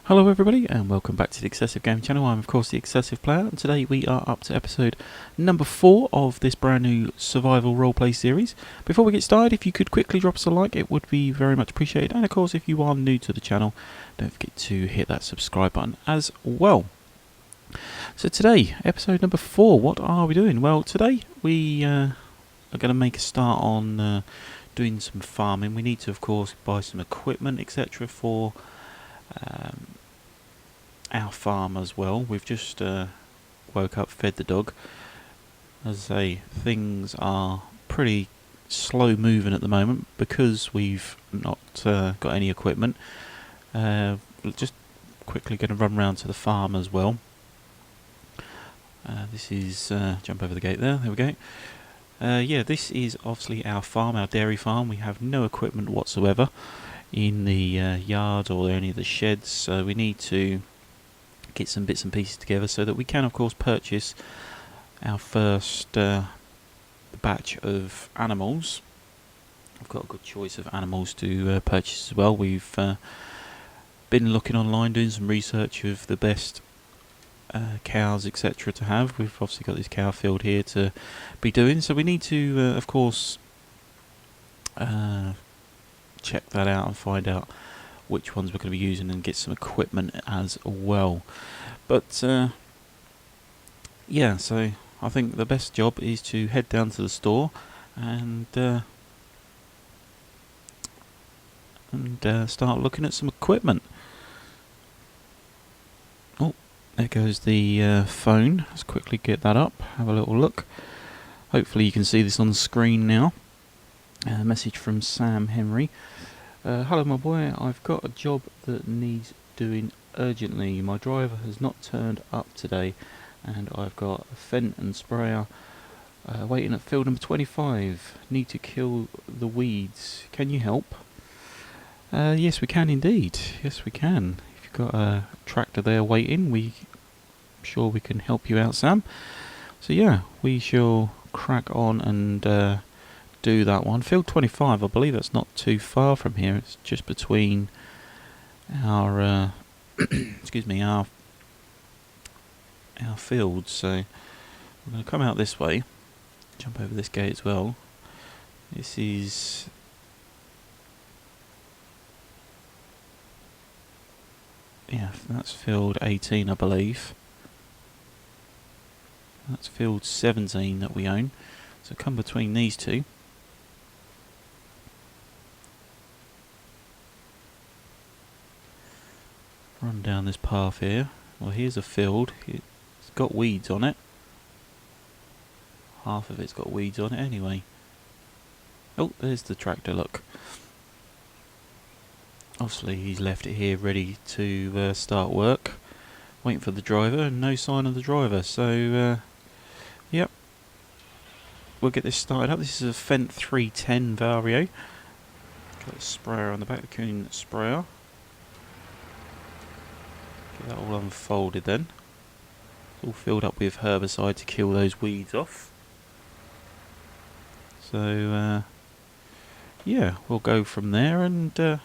Hello everybody and welcome back to the XsivGaming channel. I'm of course the XsivPlayer, and today we are up to episode number 4 of this brand new survival roleplay series. Before we get started, if you could quickly drop us a like, it would be very much appreciated, and of course if you are new to the channel, don't forget to hit that subscribe button as well. So today, episode number 4, what are we doing? Well, today we are going to make a start on doing some farming. We need to of course buy some equipment etc. for our farm as well. We've just woke up, fed the dog. As I say, things are pretty slow moving at the moment because we've not got any equipment. Just quickly going to run round to the farm as well. This is jump over the gate there we go. Yeah, this is obviously our farm, our dairy farm. We have no equipment whatsoever in the yard or any of the sheds, so we need to get some bits and pieces together so that we can of course purchase our first batch of animals. I've got a good choice of animals to purchase as well. We've been looking online, doing some research of the best cows etc. to have. We've obviously got this cow field here to be doing, so we need to of course check that out and find out which ones we're going to be using and get some equipment as well. But yeah, so I think the best job is to head down to the store and start looking at some equipment. Oh, there goes the phone. Let's quickly get that up, have a little look. Hopefully you can see this on the screen now. A message from Sam Henry. Hello my boy, I've got a job that needs doing urgently. My driver has not turned up today and I've got a Fent and sprayer waiting at field number 25. Need to kill the weeds. Can you help? Yes we can indeed. Yes we can. If you've got a tractor there waiting, I'm sure we can help you out, Sam. So yeah, we shall crack on and do that one. Field 25, I believe that's not too far from here. It's just between our excuse me, our fields. So I'm going to come out this way, jump over this gate as well. This is that's field 18 I believe. That's field 17 that we own. So come between these two. Run down this path here. Well, here's a field. It's got weeds on it. Half of it's got weeds on it anyway. Oh, there's the tractor, look. Obviously he's left it here ready to start work. Waiting for the driver and no sign of the driver. So, yep. We'll get this started up. This is a Fent 310 Vario. Got a sprayer on the back, the Kuhn sprayer. Get that all unfolded then. It's all filled up with herbicide to kill those weeds off. So yeah, we'll go from there and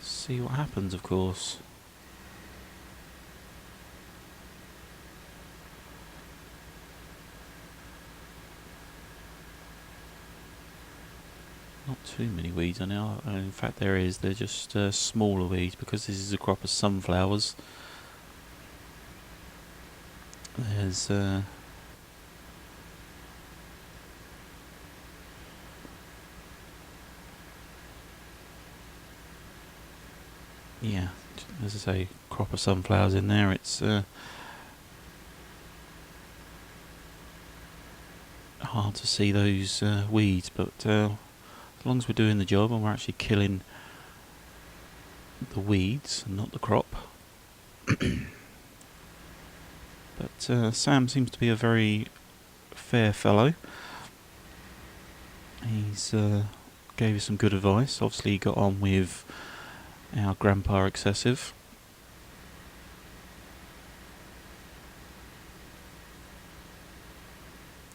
see what happens, of course. Not too many weeds on there. In fact there is. They're just smaller weeds because this is a crop of sunflowers. There's yeah, as I say, crop of sunflowers in there. It's hard to see those weeds, but as long as we're doing the job and we're actually killing the weeds and not the crop. But Sam seems to be a very fair fellow. He's gave us some good advice. Obviously he got on with our grandpa Excessive.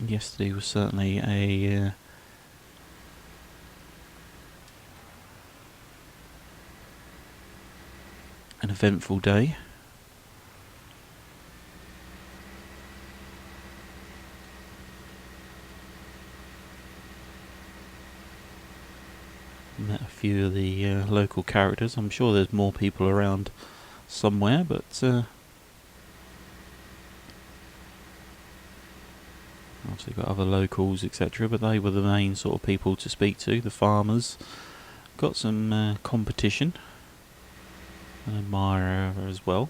Yesterday was certainly a an eventful day. Met a few of the local characters. I'm sure there's more people around somewhere, but obviously got other locals, etc. But they were the main sort of people to speak to, the farmers. Got some competition, an admirer as well.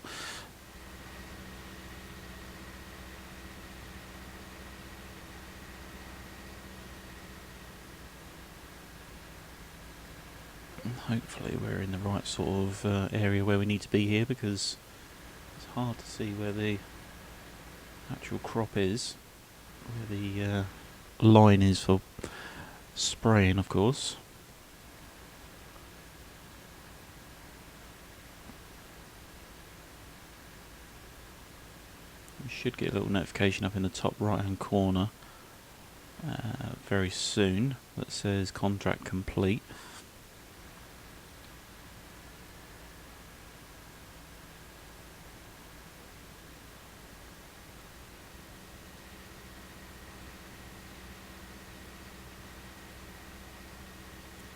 Hopefully we're in the right sort of area where we need to be here, because it's hard to see where the actual crop is, where the line is for spraying, of course. You should get a little notification up in the top right hand corner very soon that says contract complete.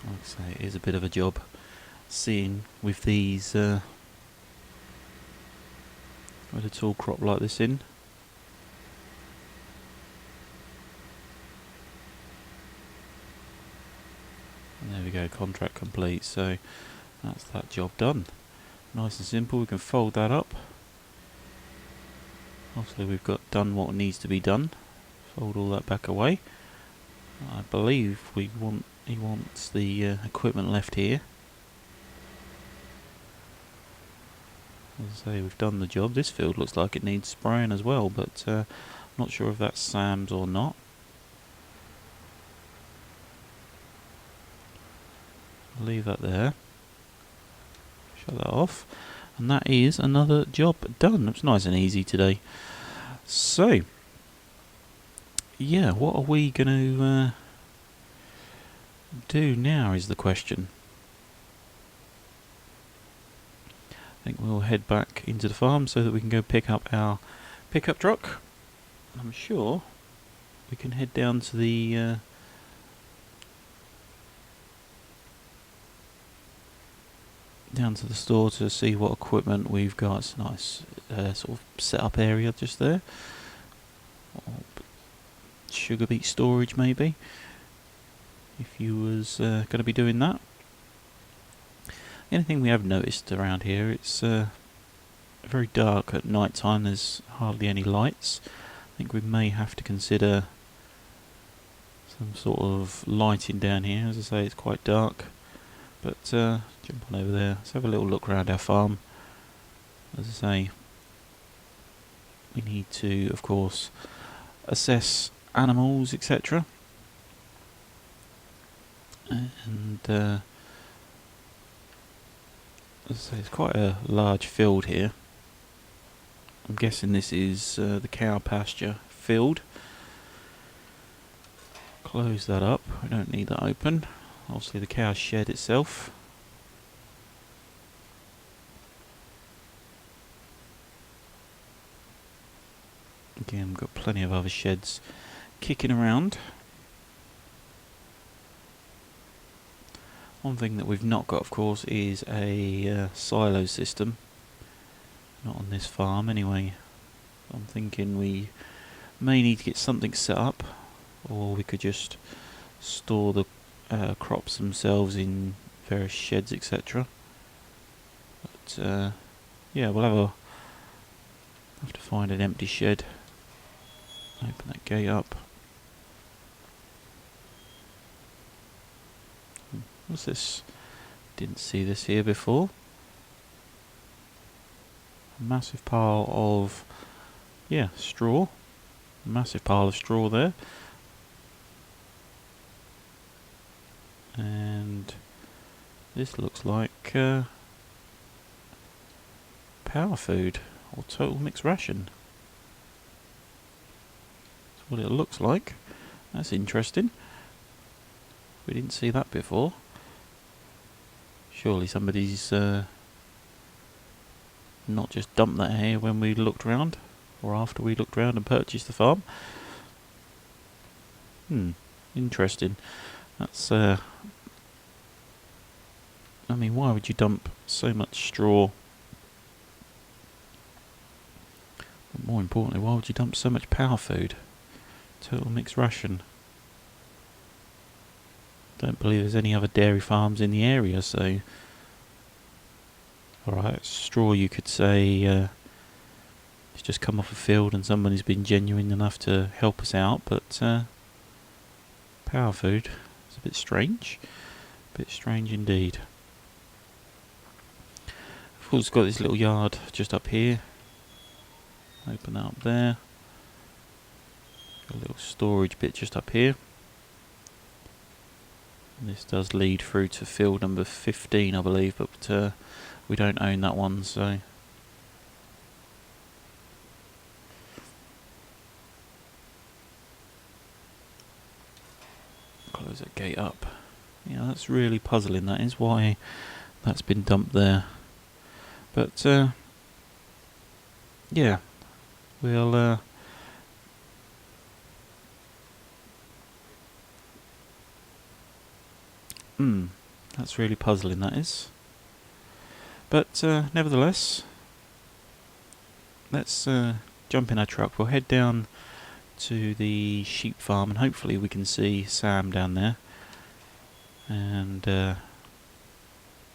Like I say, it is a bit of a job seeing with these with a tall crop like this in. And there we go, contract complete. So that's that job done. Nice and simple. We can fold that up. Obviously we've got done what needs to be done. Fold all that back away. I believe he wants the equipment left here. As I say, we've done the job. This field looks like it needs spraying as well, but I'm not sure if that's Sam's or not. I'll leave that there. Shut that off. And that is another job done. It's nice and easy today. So, yeah, what are we going to do now is the question. I think we'll head back into the farm so that we can go pick up our pickup truck. I'm sure we can head down to the store to see what equipment we've got. It's a nice sort of setup area just there. Sugar beet storage maybe, if you was going to be doing that. Anything we have noticed around here, it's very dark at night time. There's hardly any lights. I think we may have to consider some sort of lighting down here. As I say, it's quite dark. But jump on over there. Let's have a little look around our farm. As I say, we need to, of course, assess animals, etc. And as I say, it's quite a large field here. I'm guessing this is the cow pasture field. Close that up. We don't need that open. Obviously the cow shed itself. Again, we've got plenty of other sheds kicking around. One thing that we've not got, of course, is a silo system. Not on this farm, anyway. I'm thinking we may need to get something set up, or we could just store the crops themselves in various sheds, etc. But yeah, we'll have to find an empty shed. Open that gate up. What's this? Didn't see this here before. A massive pile of, yeah, straw. A massive pile of straw there. And this looks like power food or total mixed ration. That's what it looks like. That's interesting. We didn't see that before. Surely somebody's not just dump that here when we looked round, or after we looked round and purchased the farm. Interesting. That's I mean, why would you dump so much straw? But more importantly, why would you dump so much power food? Total mixed ration. Don't believe there's any other dairy farms in the area, so... Alright, straw you could say it's just come off a field and somebody's been genuine enough to help us out, but power food is a bit strange. A bit strange indeed. Of course, got this little yard just up here. Open that up there. Got a little storage bit just up here. And this does lead through to field number 15, I believe, but we don't own that one, so... Close that gate up. Yeah, that's really puzzling, that is why that's been dumped there. But, yeah, we'll... that's really puzzling, that is. But nevertheless, let's jump in our truck. We'll head down to the sheep farm and hopefully we can see Sam down there. And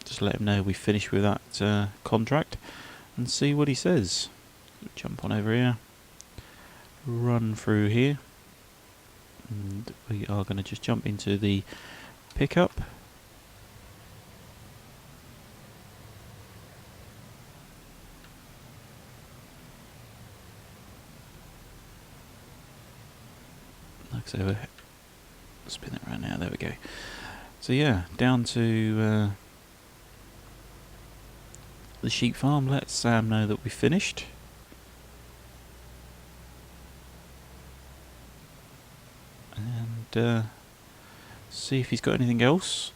just let him know we finished with that contract and see what he says. Jump on over here, run through here, and we are going to just jump into the pickup. So spin it around now, there we go. So yeah, down to the sheep farm. Let Sam know that we finished. And see if he's got anything else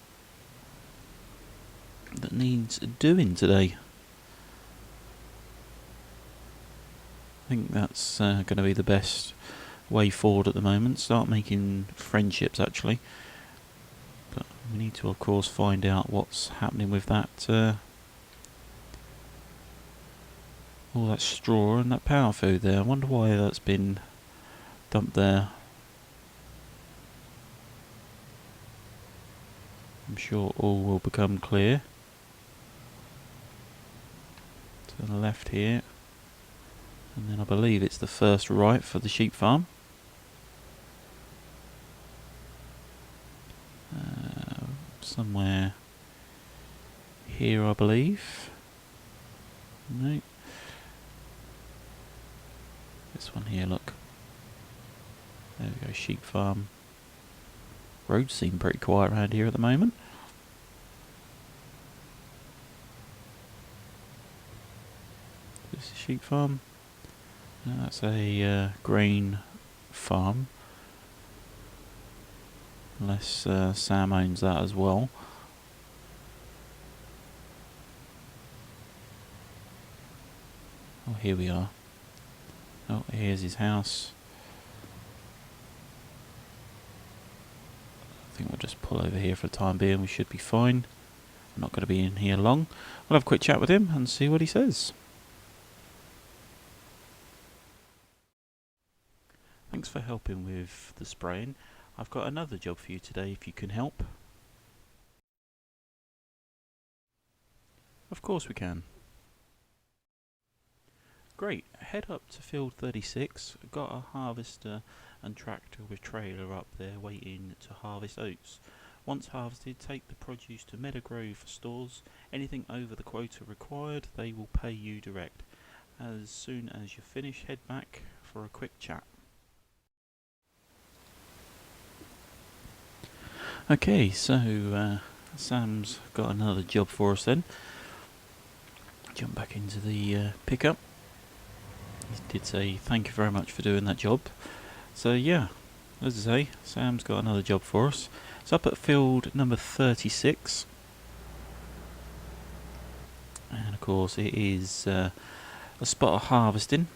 that needs doing today. I think that's going to be the best way forward at the moment. Start making friendships actually, but we need to of course find out what's happening with that all that straw and that power food there. I wonder why that's been dumped there. I'm sure all will become clear. To the left here, and then I believe it's the first right for the sheep farm. Somewhere here, I believe. No. This one here, look. There we go, sheep farm. Roads seem pretty quiet around here at the moment. This is sheep farm. That's a grain farm. Unless Sam owns that as well. Oh, here we are. Oh, here's his house. I think we'll just pull over here for the time being. We should be fine. I'm not going to be in here long. We'll have a quick chat with him and see what he says. Thanks for helping with the spraying. I've got another job for you today if you can help. Of course we can. Great, head up to field 36. Got a harvester and tractor with trailer up there waiting to harvest oats. Once harvested, take the produce to Meadowgrove for stores. Anything over the quota required, they will pay you direct. As soon as you're finished, head back for a quick chat. Okay, so Sam's got another job for us then. Jump back into the pickup. He did say thank you very much for doing that job. So yeah, as I say, Sam's got another job for us. It's up at field number 36. And of course it is a spot of harvesting.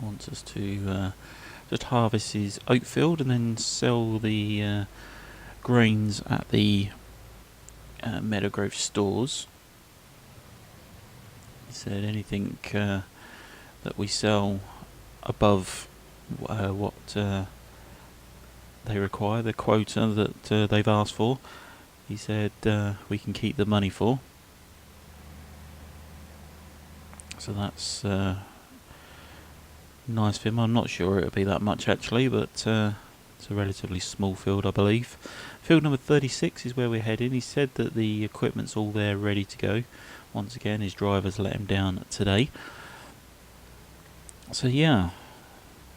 Wants us to just harvest his oat field and then sell the grains at the Meadowgrove stores. He said anything that we sell above what they require, the quota that they've asked for, he said we can keep the money for. So that's nice for him. I'm not sure it'll be that much actually, but it's a relatively small field, I believe. Field number 36 is where we're heading. He said that the equipment's all there ready to go. Once again, his driver's let him down today. So yeah,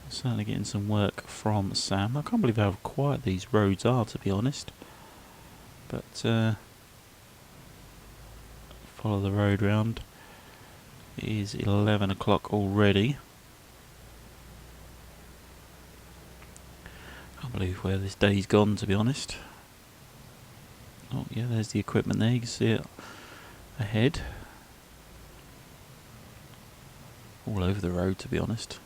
certainly getting some work from Sam. I can't believe how quiet these roads are, to be honest. But follow the road round. It is 11 o'clock already. Can't believe where this day's gone, to be honest. Oh yeah, there's the equipment there, you can see it ahead. All over the road, to be honest.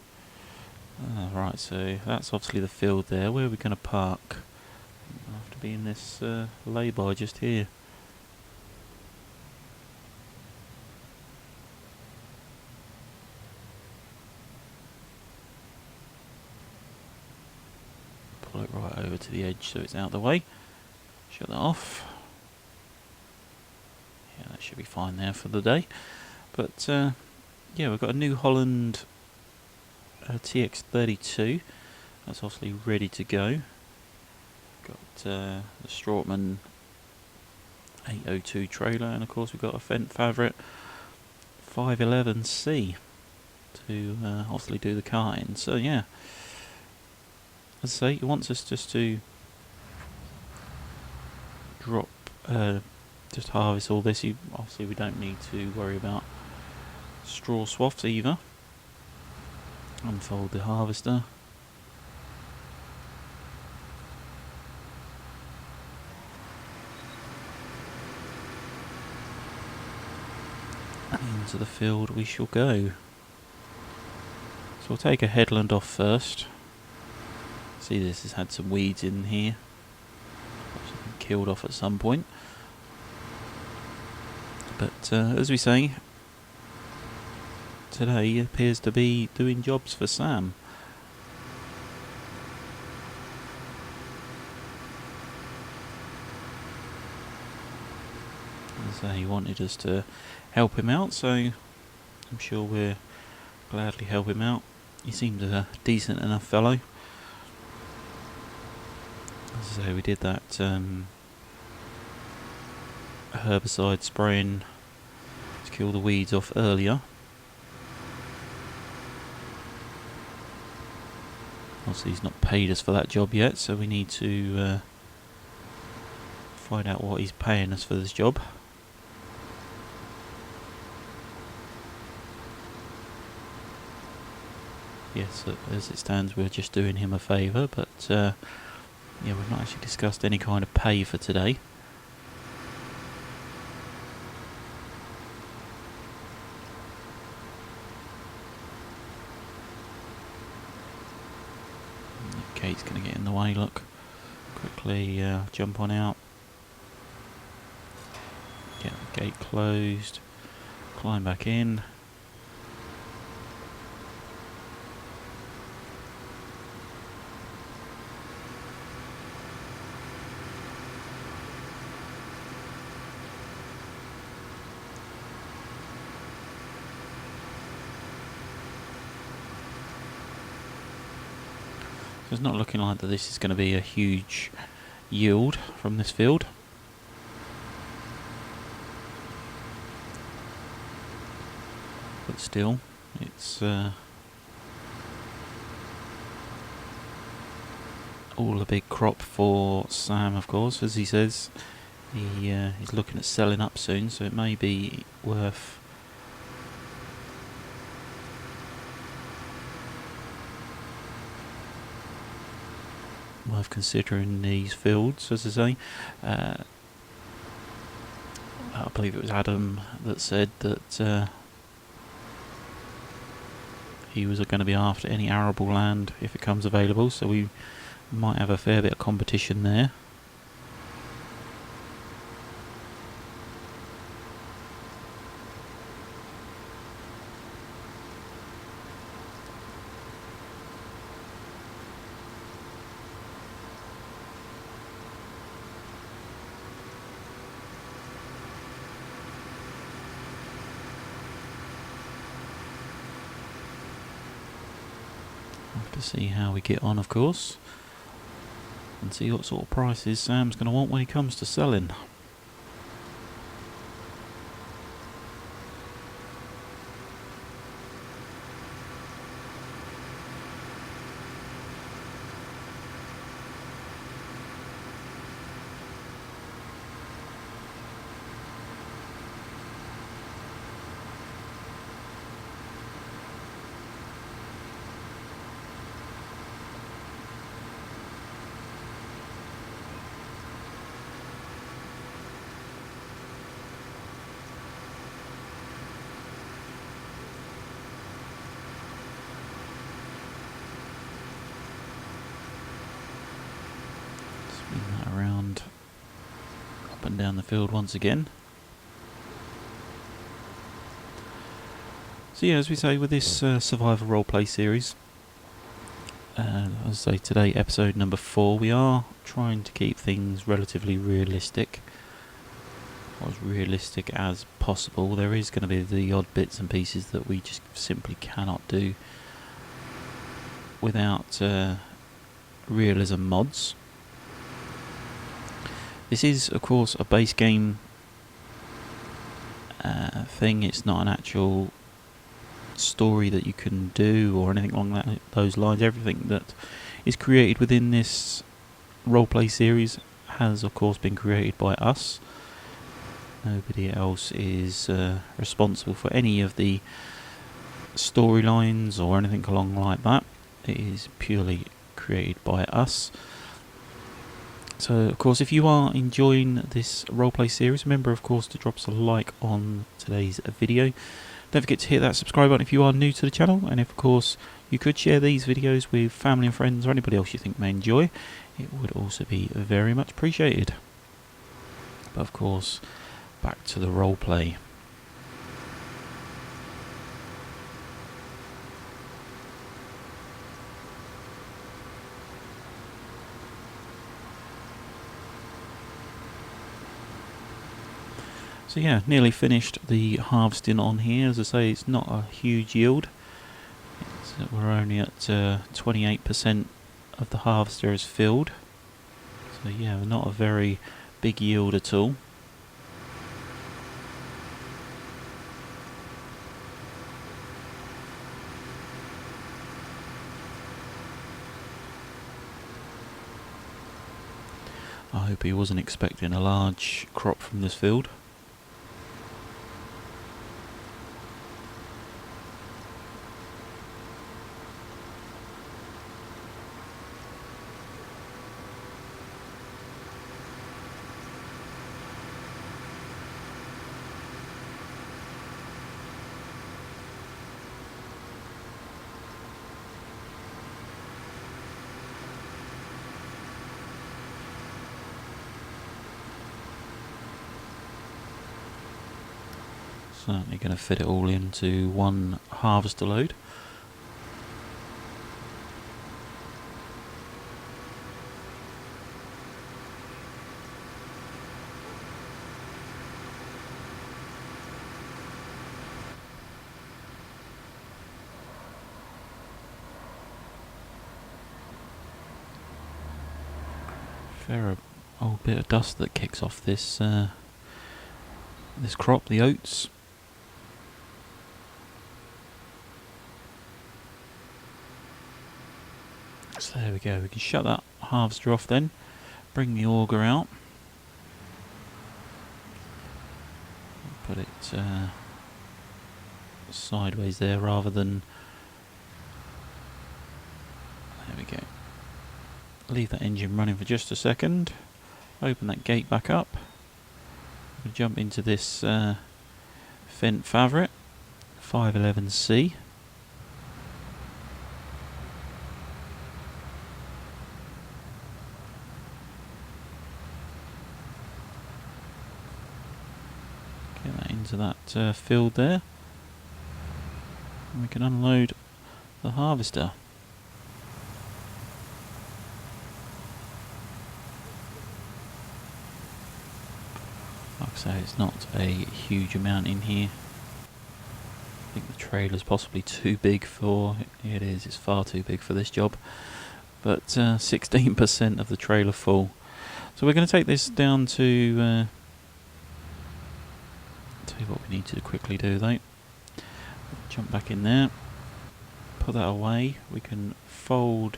Right, so that's obviously the field there. Where are we going to park? I'll have to be in this lay-by just here. Pull it right over to the edge so it's out of the way. Shut that off. Yeah, that should be fine there for the day. But yeah, we've got a New Holland TX32. That's obviously ready to go. Got the Strautmann 802 trailer, and of course we've got a Fendt Favorite 511C to obviously do the karting. So yeah, as I say, he wants us just to drop, just harvest all this. Obviously we don't need to worry about straw swaths either. Unfold the harvester. Into the field we shall go. So we'll take a headland off first. See, this has had some weeds in here. Perhaps been killed off at some point. But as we say, today appears to be doing jobs for Sam. As he wanted us to help him out, so I'm sure we'll gladly help him out. He seemed a decent enough fellow. As I say, we did that herbicide spraying to kill the weeds off earlier. Obviously he's not paid us for that job yet, so we need to find out what he's paying us for this job. Yes, as it stands we're just doing him a favour, but yeah, we've not actually discussed any kind of pay for today. Gate's going to get in the way, look. Quickly jump on out. Get the gate closed. Climb back in. It's not looking like that this is going to be a huge yield from this field. But still, it's all a big crop for Sam, of course. As he says, he's looking at selling up soon, so it may be worth considering these fields, as I say. I believe it was Adam that said that he was going to be after any arable land if it comes available, so we might have a fair bit of competition there. Have to see how we get on, of course, and see what sort of prices Sam's going to want when he comes to selling. Spin that around, up and down the field once again. So yeah, as we say, with this survival roleplay series, as I say today, episode number 4, we are trying to keep things relatively realistic, or as realistic as possible. There is going to be the odd bits and pieces that we just simply cannot do without realism mods. This is, of course, a base game thing. It's not an actual story that you can do or anything along those lines. Everything that is created within this roleplay series has, of course, been created by us. Nobody else is responsible for any of the storylines or anything along like that. It is purely created by us. So, of course, if you are enjoying this roleplay series, remember, of course, to drop us a like on today's video. Don't forget to hit that subscribe button if you are new to the channel, and if, of course, you could share these videos with family and friends or anybody else you think may enjoy, it would also be very much appreciated. But, of course, back to the roleplay. So yeah, nearly finished the harvesting on here. As I say, it's not a huge yield. We're only at 28% of the harvester is filled. So yeah, not a very big yield at all. I hope he wasn't expecting a large crop from this field. Certainly going to fit it all into one harvester load. Fair old bit of dust that kicks off this this crop, the oats. So there we go, we can shut that harvester off then, bring the auger out, put it sideways there rather than, there we go, leave that engine running for just a second, open that gate back up, We'll jump into this Fendt Favorite 511C. Get that into that field there, and we can unload the harvester. Like I say, it's not a huge amount in here. I think the trailer's possibly too big for it. It's far too big for this job. But 16% of the trailer full. So we're going to take this down to tell you what we need to quickly do though. Jump back in there, put that away. We can fold,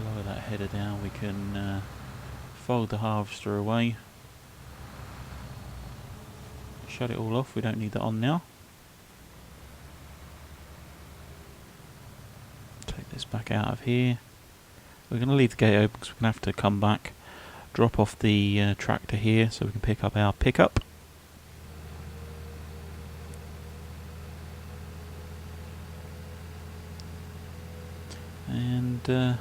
lower that header down. We can fold the harvester away, shut it all off. We don't need that on now. Take this back out of here. We're going to leave the gate open because we're going to have to come back, drop off the tractor here so we can pick up our pickup. And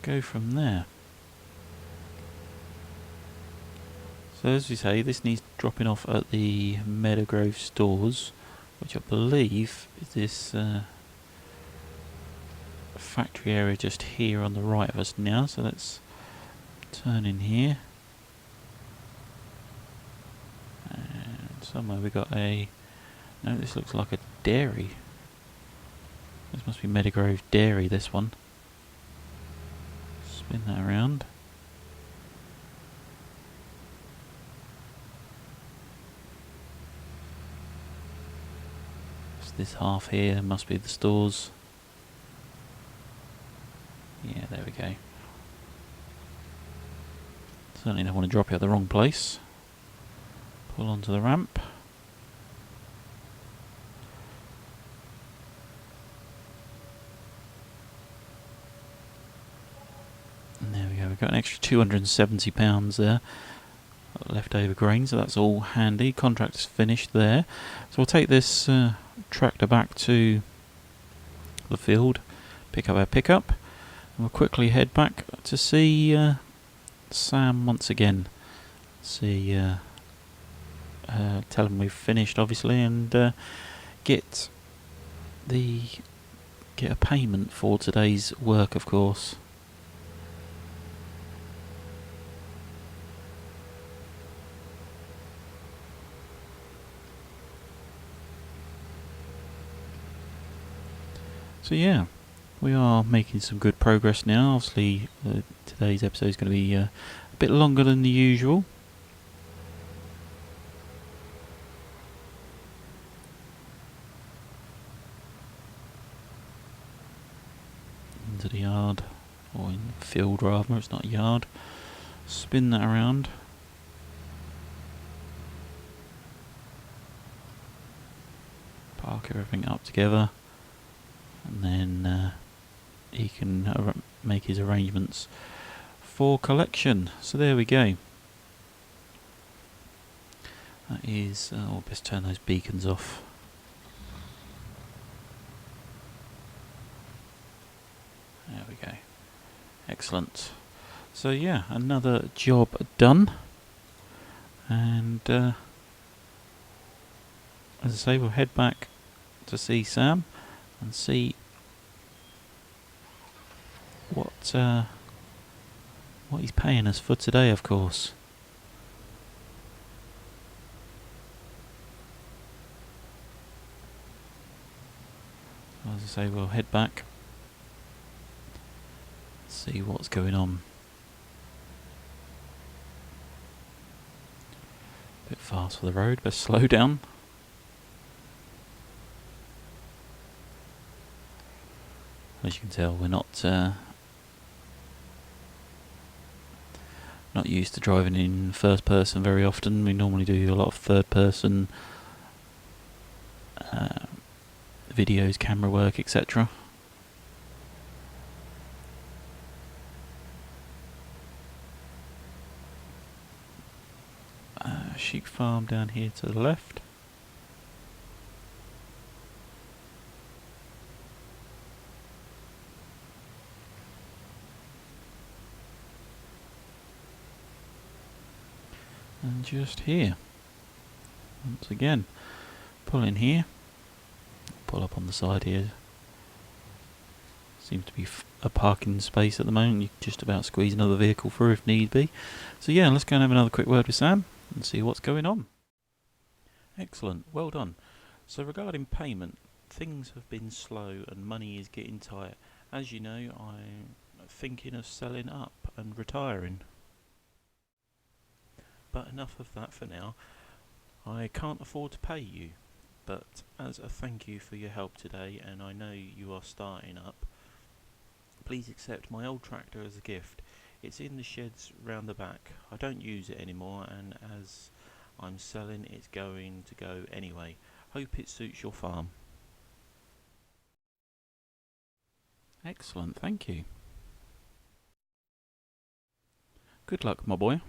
go from there. So as we say, this needs dropping off at the Meadowgrove stores, which I believe is this factory area just here on the right of us now. So let's turn in here, and somewhere we got a, no, this looks like a dairy. This must be Meadowgrove Dairy, this one. Spin that around. So this half here must be the stores. Yeah, there we go. Certainly don't want to drop you at the wrong place. Pull onto the ramp. And there we go, we've got an extra £270 there. Leftover grain, so that's all handy. Contract's finished there. So we'll take this tractor back to the field, pick up our pickup, and we'll quickly head back to see Sam once again. See, tell him we've finished, obviously, and get a payment for today's work, of course. So yeah, we are making some good progress now. Obviously, today's episode is going to be a bit longer than the usual. Into the yard, or in the field rather, it's not a yard. Spin that around. Park everything up together. And then he can make his arrangements for collection. So there we go. That is, oh, best turn those beacons off. There we go. Excellent. So yeah, another job done. And as I say, we'll head back to see Sam and see what he's paying us for today, of course. As I say, we'll head back, see what's going on. A bit fast for the road, best slow down. As you can tell, we're not used to driving in first person very often. We normally do a lot of third person videos, camera work, etc. sheep farm down here to the left. And just here, once again, pull in here, pull up on the side here. Seems to be a parking space at the moment. You can just about squeeze another vehicle through if need be. So yeah, let's go and have another quick word with Sam and see what's going on. Excellent, well done. So regarding payment, things have been slow and money is getting tight. As you know, I'm thinking of selling up and retiring. But enough of that for now. I can't afford to pay you, but as a thank you for your help today, and I know you are starting up, please accept my old tractor as a gift. It's in the sheds round the back. I don't use it anymore, and as I'm selling, it's going to go anyway. Hope it suits your farm. Excellent, thank you. Good luck, my boy.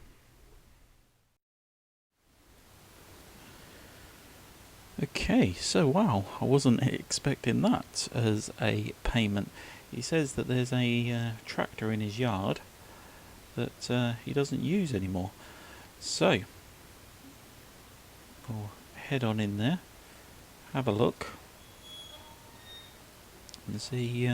Okay, so wow, I wasn't expecting that as a payment. He says that there's a tractor in his yard that he doesn't use anymore. So, we'll head on in there, have a look, and see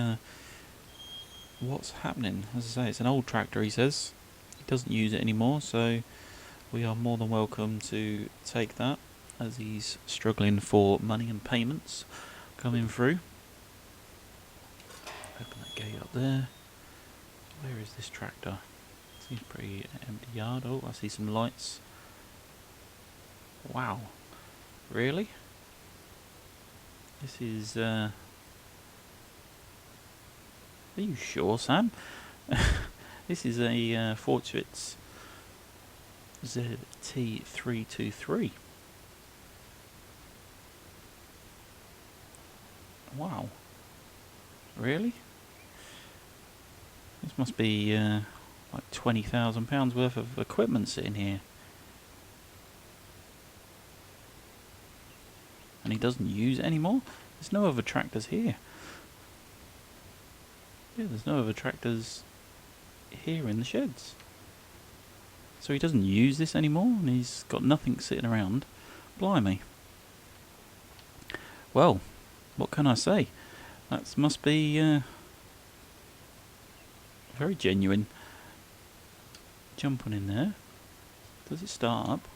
what's happening. As I say, it's an old tractor, he says. He doesn't use it anymore, so we are more than welcome to take that, as he's struggling for money and payments coming through. Open that gate up there. Where is this tractor? Seems pretty empty yard. Oh, I see some lights. Wow. Really? This is are you sure, Sam? This is a Fortschritz ZT323. Wow. Really? This must be like £20,000 worth of equipment sitting here. And he doesn't use it anymore? There's no other tractors here. Yeah, there's no other tractors here in the sheds. So he doesn't use this anymore, and he's got nothing sitting around. Blimey. Well, what can I say? That must be very genuine. Jump on in there. Does it start up?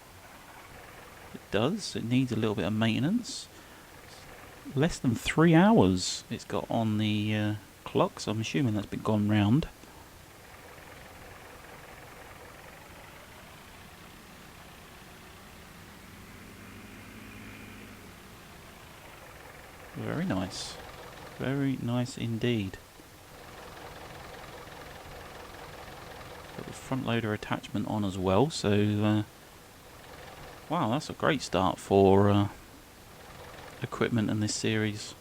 It does. It needs a little bit of maintenance. Less than 3 hours it's got on the clock, so I'm assuming that's been gone round. Very nice. Very nice indeed. Got the front loader attachment on as well, so wow, that's a great start for equipment in this series.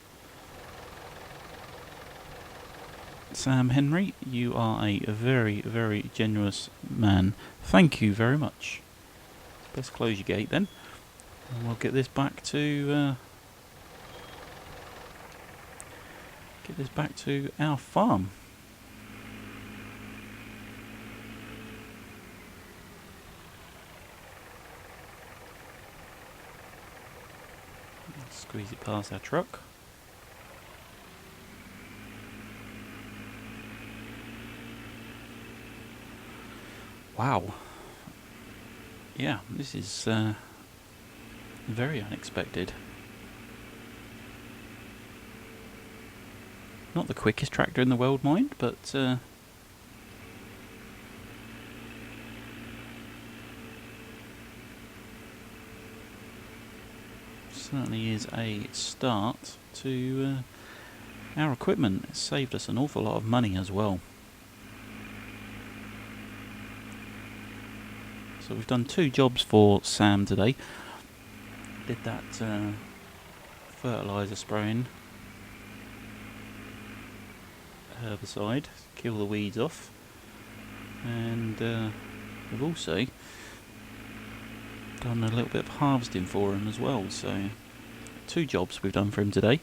Sam Henry, you are a very, very generous man. Thank you very much. Best close your gate then, and we'll get this back to our farm. Squeeze it past our truck. Wow. Yeah, this is very unexpected. Not the quickest tractor in the world, mind, but certainly is a start to our equipment. It's saved us an awful lot of money as well. So we've done 2 jobs for Sam today. Did that fertiliser spraying, herbicide, kill the weeds off, and we've also done a little bit of harvesting for him as well, so 2 jobs we've done for him today.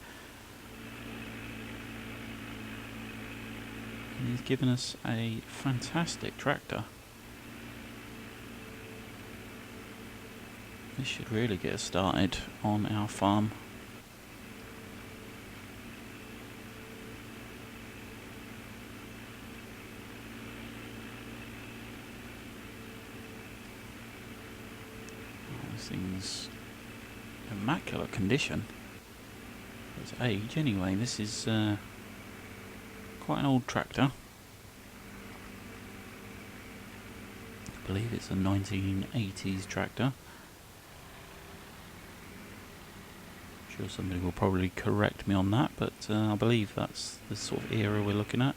And he's given us a fantastic tractor. This should really get us started on our farm. This thing's immaculate condition. Its age anyway. This is quite an old tractor. I believe it's a 1980s tractor. I'm sure somebody will probably correct me on that, but I believe that's the sort of era we're looking at.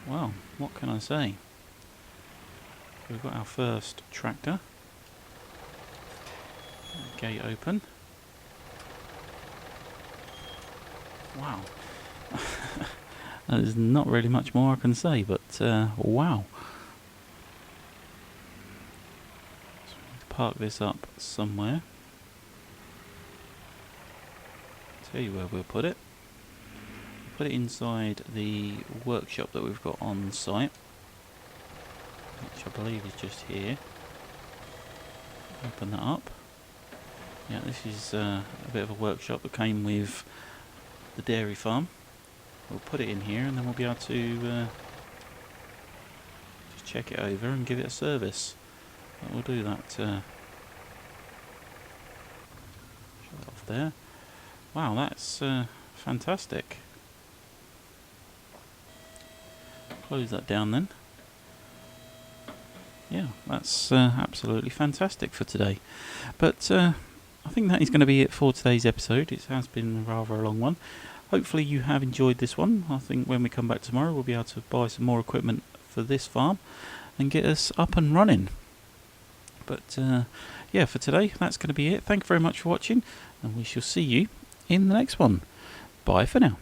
Well, what can I say? We've got our first tractor. Gate open. Wow. There's not really much more I can say, but wow. So park this up somewhere. Tell you where we'll put it. Put it inside the workshop that we've got on site, which I believe is just here. Open that up. Yeah, this is a bit of a workshop that came with the dairy farm. We'll put it in here and then we'll be able to just check it over and give it a service. But we'll do that. Shut it off there. Wow, that's fantastic. Close that down then. Yeah, that's absolutely fantastic for today. But I think that is going to be it for today's episode. It has been rather a long one. Hopefully you have enjoyed this one. I think when we come back tomorrow we'll be able to buy some more equipment for this farm and get us up and running. But yeah, for today that's going to be it. Thank you very much for watching, and we shall see you in the next one. Bye for now.